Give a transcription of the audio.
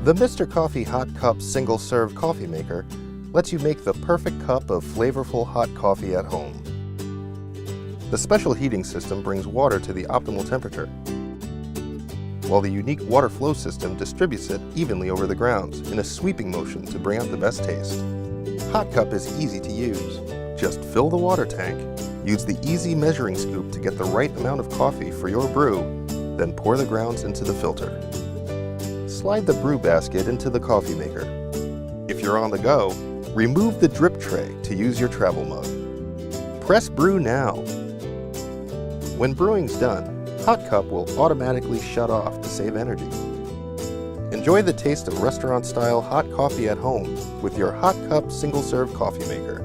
The Mr. Coffee Hot Cup single-serve coffee maker lets you make the perfect cup of flavorful hot coffee at home. The special heating system brings water to the optimal temperature, while the unique water flow system distributes it evenly over the grounds in a sweeping motion to bring out the best taste. Hot Cup is easy to use. Just fill the water tank, use the easy measuring scoop to get the right amount of coffee for your brew, then pour the grounds into the filter. Slide the brew basket into the coffee maker. If you're on the go, remove the drip tray to use your travel mug. Press brew now. When brewing's done, Hot Cup will automatically shut off to save energy. Enjoy the taste of restaurant-style hot coffee at home with your Hot Cup single-serve coffee maker.